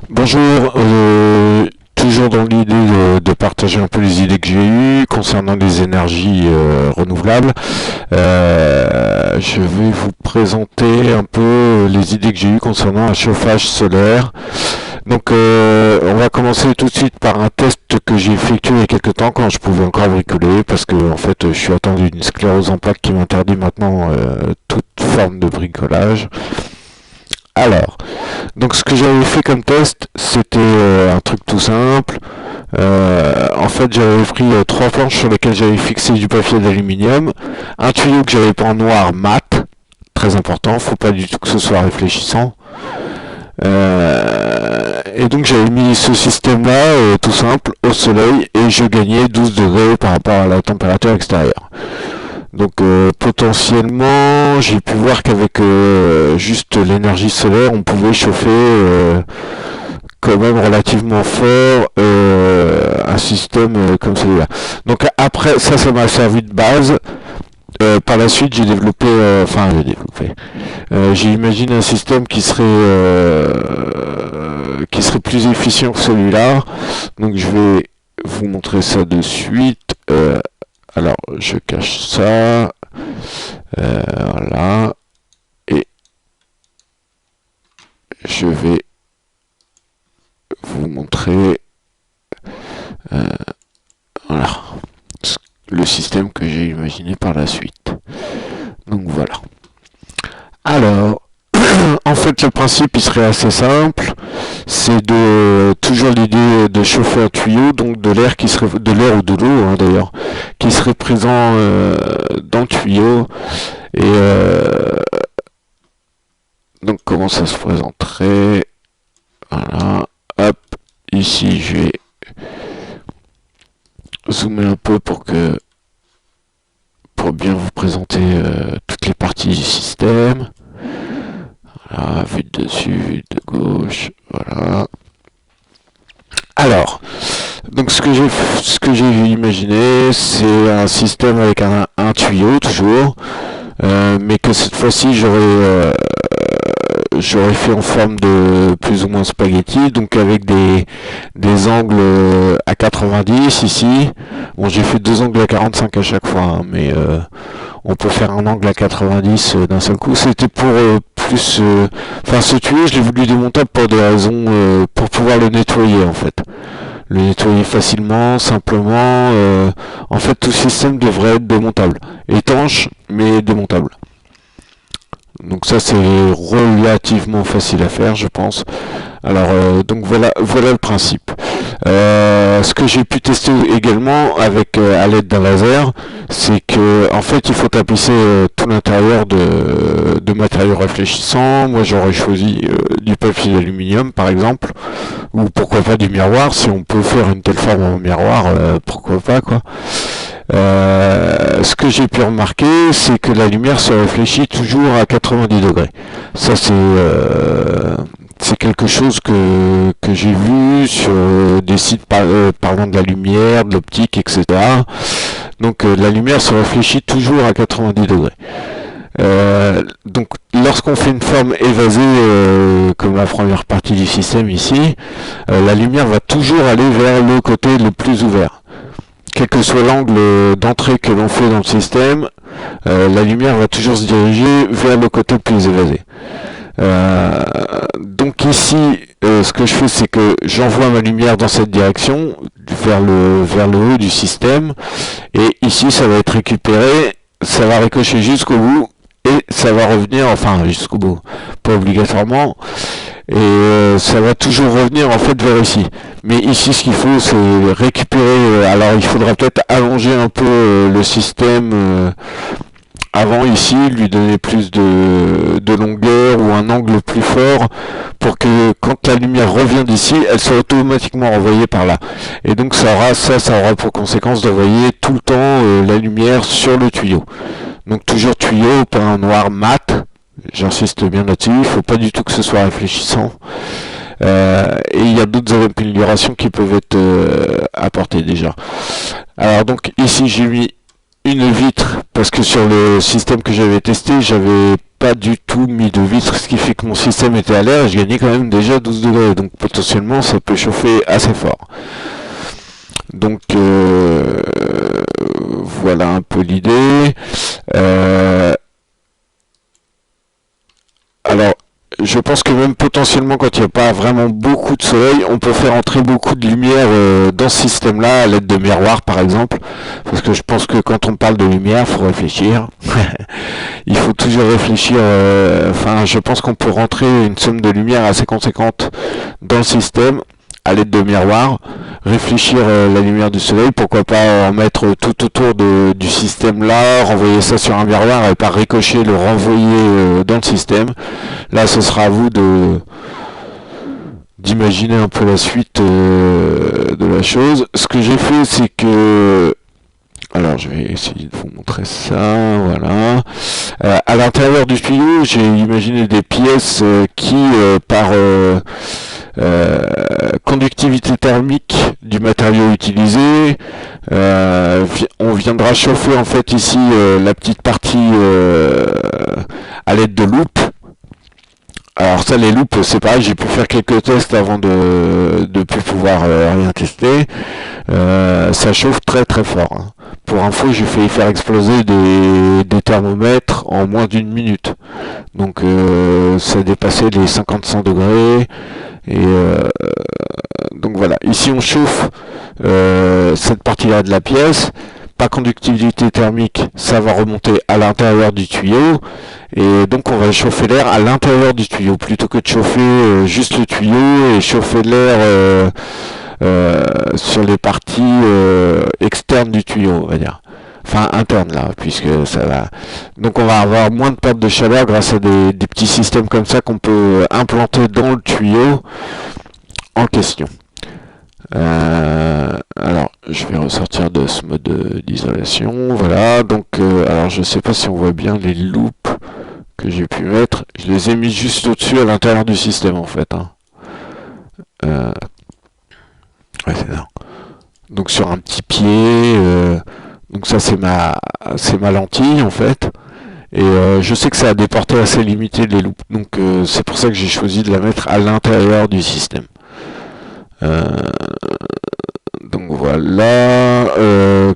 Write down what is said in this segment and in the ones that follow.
Bonjour, toujours dans l'idée de partager un peu les idées que j'ai eues concernant les énergies renouvelables. Je vais vous présenter un peu les idées que j'ai eues concernant un chauffage solaire. Donc on va commencer tout de suite par un test que j'ai effectué il y a quelques temps quand je pouvais encore bricoler parce que en fait je suis atteint d'une sclérose en plaques qui m'interdit maintenant toute forme de bricolage. Alors, donc ce que j'avais fait comme test, c'était un truc tout simple. En fait, j'avais pris trois planches sur lesquelles j'avais fixé du papier d'aluminium, un tuyau que j'avais peint en noir mat, très important, faut pas du tout que ce soit réfléchissant. Et donc j'avais mis ce système-là, tout simple, au soleil, et je gagnais 12 degrés par rapport à la température extérieure. Donc potentiellement, j'ai pu voir qu'avec juste l'énergie solaire, on pouvait chauffer quand même relativement fort un système comme celui-là. Donc après, ça m'a servi de base. Par la suite, j'ai imaginé un système qui serait plus efficient que celui-là. Donc je vais vous montrer ça de suite. Alors, je cache ça. Voilà. Et je vais vous montrer voilà, le système que j'ai imaginé par la suite. Donc voilà. Alors, en fait, le principe, il serait assez simple. C'est de toujours l'idée de chauffer un tuyau, donc de l'air de l'air ou de l'eau d'ailleurs, qui serait présent dans le tuyau. Et donc comment ça se présenterait? Voilà. Hop. Ici, je vais zoomer un peu pour bien vous présenter toutes les parties du système. Voilà, vue de dessus, vue de gauche, voilà. Alors, donc ce que j'ai imaginé, c'est un système avec un tuyau toujours, mais que cette fois-ci j'aurais fait en forme de plus ou moins spaghetti, donc avec des angles à 90 ici. Bon, j'ai fait deux angles à 45 à chaque fois, mais on peut faire un angle à 90 d'un seul coup. C'était pour plus... Enfin, ce tuyau, je l'ai voulu démontable pour des raisons... pour pouvoir le nettoyer, en fait. Le nettoyer facilement, simplement. En fait, tout système devrait être démontable. Étanche, mais démontable. Donc ça, c'est relativement facile à faire, je pense. Alors, donc voilà le principe. Ce que j'ai pu tester également avec à l'aide d'un laser, c'est que en fait il faut tapisser tout l'intérieur de matériaux réfléchissants. Moi j'aurais choisi du papier d'aluminium par exemple, ou pourquoi pas du miroir. Si on peut faire une telle forme en miroir, pourquoi pas quoi. Ce que j'ai pu remarquer, c'est que la lumière se réfléchit toujours à 90 degrés. Ça c'est quelque chose que j'ai vu sur des sites parlant de la lumière, de l'optique, etc. Donc la lumière se réfléchit toujours à 90 degrés. Donc lorsqu'on fait une forme évasée comme la première partie du système ici, la lumière va toujours aller vers le côté le plus ouvert. Quel que soit l'angle d'entrée que l'on fait dans le système, la lumière va toujours se diriger vers le côté le plus évasé. Donc ici, ce que je fais, c'est que j'envoie ma lumière dans cette direction, vers le haut du système, et ici ça va être récupéré, ça va ricocher jusqu'au bout, et ça va revenir, enfin jusqu'au bout, pas obligatoirement, et ça va toujours revenir en fait vers ici. Mais ici ce qu'il faut c'est récupérer, alors il faudra peut-être allonger un peu le système avant ici, lui donner plus de longueur ou un angle plus fort pour que quand la lumière revient d'ici, elle soit automatiquement renvoyée par là. Et donc ça aura pour conséquence d'envoyer tout le temps la lumière sur le tuyau. Donc toujours tuyau peint en noir mat, j'insiste bien là-dessus, il ne faut pas du tout que ce soit réfléchissant. Et il y a d'autres améliorations qui peuvent être apportées déjà. Alors donc ici j'ai mis une vitre parce que sur le système que j'avais testé, j'avais pas du tout mis de vitre, ce qui fait que mon système était à l'air et je gagnais quand même déjà 12 degrés. Donc potentiellement ça peut chauffer assez fort. Donc voilà un peu l'idée. Alors je pense que même potentiellement quand il n'y a pas vraiment beaucoup de soleil, on peut faire entrer beaucoup de lumière dans ce système-là à l'aide de miroirs par exemple. Parce que je pense que quand on parle de lumière, il faut réfléchir. Il faut toujours réfléchir. Enfin, je pense qu'on peut rentrer une somme de lumière assez conséquente dans le système à l'aide de miroirs. Réfléchir la lumière du soleil, pourquoi pas en mettre tout autour du système là, renvoyer ça sur un miroir et par ricochet le renvoyer dans le système. Là ce sera à vous d'imaginer un peu la suite de la chose. Ce que j'ai fait c'est que, alors je vais essayer de vous montrer ça, voilà. À l'intérieur du tuyau j'ai imaginé des pièces qui par conductivité thermique du matériau utilisé, on viendra chauffer en fait ici la petite partie à l'aide de loupes. Alors ça, les loupes, c'est pareil, j'ai pu faire quelques tests avant de plus pouvoir rien tester. Ça chauffe très très fort, hein. Pour info, j'ai failli faire exploser des thermomètres en moins d'une minute. Donc ça dépassait les 50-100 degrés. Et donc voilà, ici on chauffe cette partie-là de la pièce. Pas conductivité thermique, ça va remonter à l'intérieur du tuyau. Et donc on va chauffer l'air à l'intérieur du tuyau, plutôt que de chauffer juste le tuyau et chauffer l'air sur les parties externes du tuyau, on va dire. Enfin interne là, puisque ça va. Donc on va avoir moins de perte de chaleur grâce à des petits systèmes comme ça qu'on peut implanter dans le tuyau en question. Alors je vais ressortir de ce mode d'isolation. Voilà, donc alors je sais pas si on voit bien les loupes que j'ai pu mettre. Je les ai mis juste au-dessus à l'intérieur du système en fait, hein. Ouais, c'est ça. Donc sur un petit pied. Donc ça c'est ma lentille en fait. Et je sais que ça a des portées assez limitées les loupes. Donc c'est pour ça que j'ai choisi de la mettre à l'intérieur du système. Donc voilà,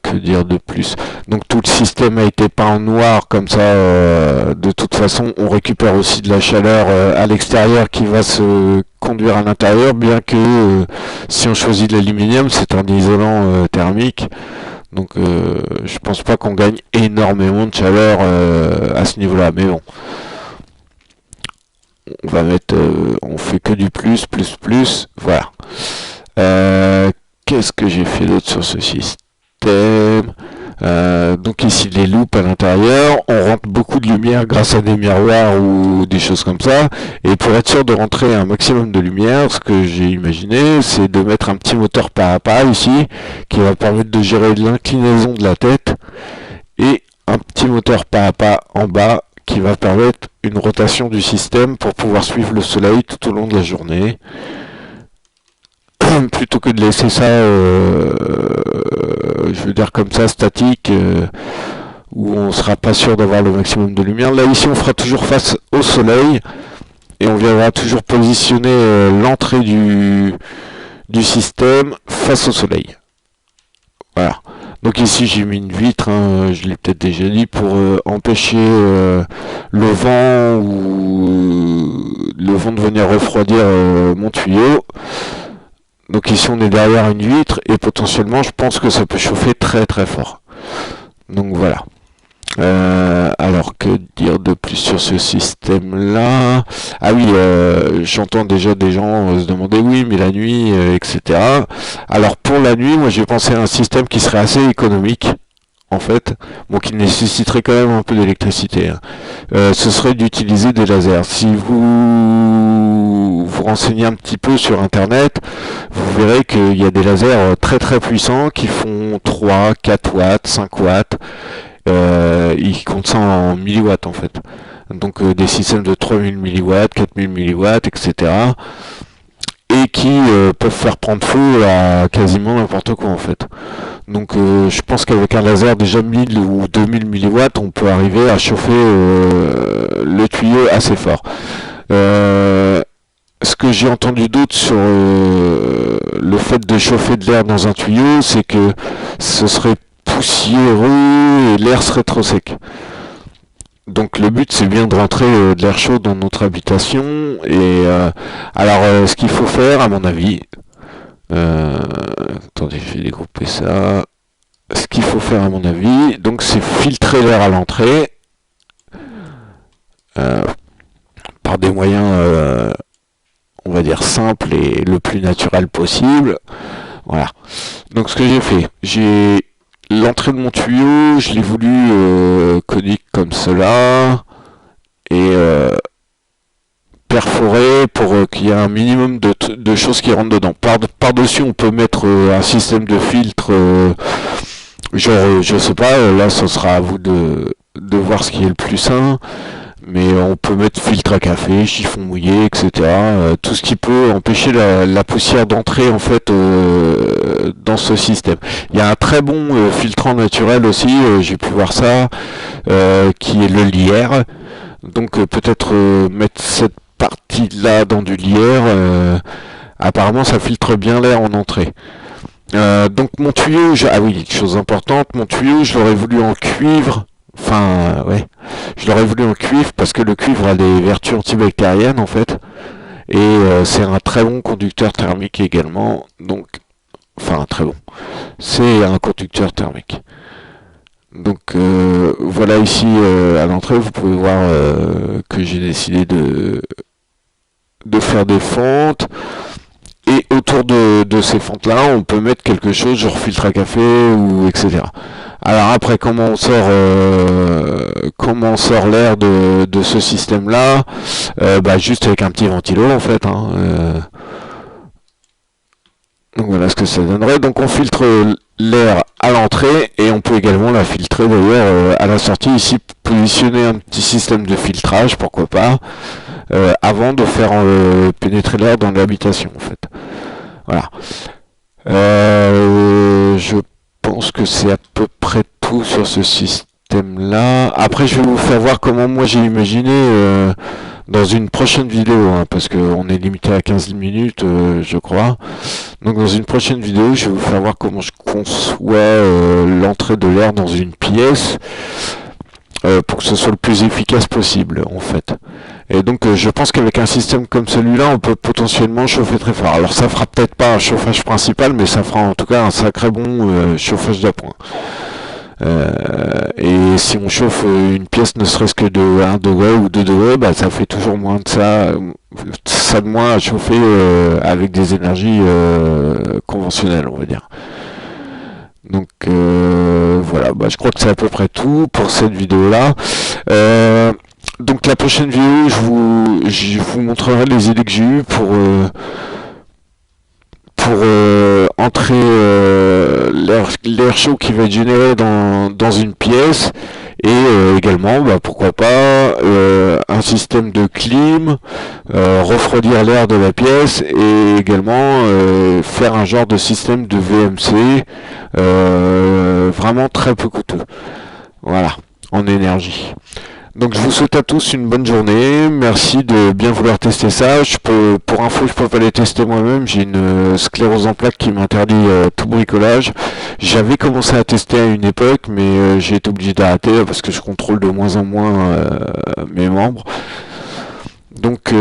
que dire de plus? Donc tout le système a été peint en noir, comme ça de toute façon on récupère aussi de la chaleur à l'extérieur qui va se conduire à l'intérieur, bien que si on choisit de l'aluminium c'est un isolant thermique. Donc je pense pas qu'on gagne énormément de chaleur à ce niveau-là, mais bon. On va mettre, on fait que du plus, voilà. Qu'est-ce que j'ai fait d'autre sur ce système? Donc ici les loupes à l'intérieur, on rentre beaucoup de lumière grâce à des miroirs ou des choses comme ça. Et pour être sûr de rentrer un maximum de lumière, ce que j'ai imaginé, c'est de mettre un petit moteur pas à pas ici, qui va permettre de gérer l'inclinaison de la tête, et un petit moteur pas à pas en bas, qui va permettre une rotation du système pour pouvoir suivre le soleil tout au long de la journée. Plutôt que de laisser ça, je veux dire comme ça, statique, où on sera pas sûr d'avoir le maximum de lumière. Là ici on fera toujours face au soleil, et on viendra toujours positionner l'entrée du système face au soleil. Voilà. Donc ici j'ai mis une vitre, hein, je l'ai peut-être déjà dit, pour empêcher le vent de venir refroidir mon tuyau. Donc ici on est derrière une vitre et potentiellement je pense que ça peut chauffer très très fort. Donc voilà. Alors que dire de plus sur ce système là? Ah oui, j'entends déjà des gens se demander oui mais la nuit, etc. Alors pour la nuit, moi j'ai pensé à un système qui serait assez économique en fait, bon, qui nécessiterait quand même un peu d'électricité, hein. Ce serait d'utiliser des lasers. Si vous vous renseignez un petit peu sur internet, vous verrez qu'il y a des lasers très très puissants qui font 3, 4 watts, 5 watts. Ils comptent ça en milliwatts en fait. Donc des systèmes de 3000 milliwatts, 4000 milliwatts, etc. Et qui peuvent faire prendre feu à quasiment n'importe quoi en fait. Donc je pense qu'avec un laser déjà 1000 ou 2000 milliwatts, on peut arriver à chauffer le tuyau assez fort. Ce que j'ai entendu d'autre sur le fait de chauffer de l'air dans un tuyau, c'est que ce serait poussiéreux et l'air serait trop sec. Donc le but c'est bien de rentrer de l'air chaud dans notre habitation. Et alors ce qu'il faut faire à mon avis, attendez, je vais dégrouper ça. Ce qu'il faut faire à mon avis, donc c'est filtrer l'air à l'entrée par des moyens, on va dire simples et le plus naturel possible. Voilà. Donc ce que j'ai fait, j'ai l'entrée de mon tuyau, je l'ai voulu conique comme cela et perforé pour qu'il y ait un minimum de choses qui rentrent dedans. Par-dessus, on peut mettre un système de filtre, genre, je sais pas, là, ce sera à vous de voir ce qui est le plus sain, mais on peut mettre filtre à café, chiffon mouillé, etc. Tout ce qui peut empêcher la poussière d'entrer, en fait, dans ce système. Il y a un très bon filtrant naturel aussi, j'ai pu voir ça, qui est le lierre. Donc peut-être mettre cette partie-là dans du lierre, apparemment ça filtre bien l'air en entrée. Donc mon tuyau, ah oui, chose importante, mon tuyau je l'aurais voulu en cuivre, enfin ouais, je l'aurais voulu en cuivre parce que le cuivre a des vertus antibactériennes en fait, et c'est un très bon conducteur thermique également, donc, enfin très bon, c'est un conducteur thermique. Donc voilà ici à l'entrée, vous pouvez voir que j'ai décidé de faire des fentes. Et autour de ces fentes-là, on peut mettre quelque chose, genre filtre à café ou etc. Alors après, comment on sort l'air de ce système-là, bah juste avec un petit ventilo en fait. Hein, donc voilà ce que ça donnerait. Donc on filtre l'air à l'entrée et on peut également la filtrer d'ailleurs à la sortie. Ici, positionner un petit système de filtrage, pourquoi pas, avant de faire pénétrer l'air dans l'habitation en fait. Voilà. Je pense que c'est à peu près tout sur ce système-là. Après, je vais vous faire voir comment moi j'ai imaginé dans une prochaine vidéo, hein, parce qu'on est limité à 15 minutes, je crois. Donc dans une prochaine vidéo, je vais vous faire voir comment je conçois l'entrée de l'air dans une pièce pour que ce soit le plus efficace possible, en fait. Et donc je pense qu'avec un système comme celui-là, on peut potentiellement chauffer très fort. Alors ça fera peut-être pas un chauffage principal, mais ça fera en tout cas un sacré bon chauffage d'appoint. Et si on chauffe une pièce ne serait-ce que de 1 degré ou 2 degrés, bah, ça fait toujours moins de ça de moins à chauffer avec des énergies conventionnelles, on va dire. Donc voilà, bah, je crois que c'est à peu près tout pour cette vidéo-là. Donc la prochaine vidéo, je vous montrerai les idées que j'ai eues pour entrer l'air chaud qui va être généré dans une pièce, et également bah, pourquoi pas un système de clim, refroidir l'air de la pièce, et également faire un genre de système de VMC vraiment très peu coûteux, voilà, en énergie. Donc je vous souhaite à tous une bonne journée, merci de bien vouloir tester ça. Pour info, je peux pas les tester moi-même, j'ai une sclérose en plaques qui m'interdit tout bricolage. J'avais commencé à tester à une époque, mais j'ai été obligé d'arrêter parce que je contrôle de moins en moins mes membres. Donc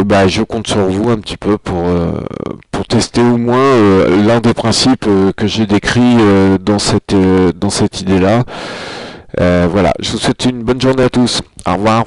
bah, je compte sur vous un petit peu pour tester au moins l'un des principes que j'ai décrit dans cette idée-là. Voilà, je vous souhaite une bonne journée à tous. Au revoir.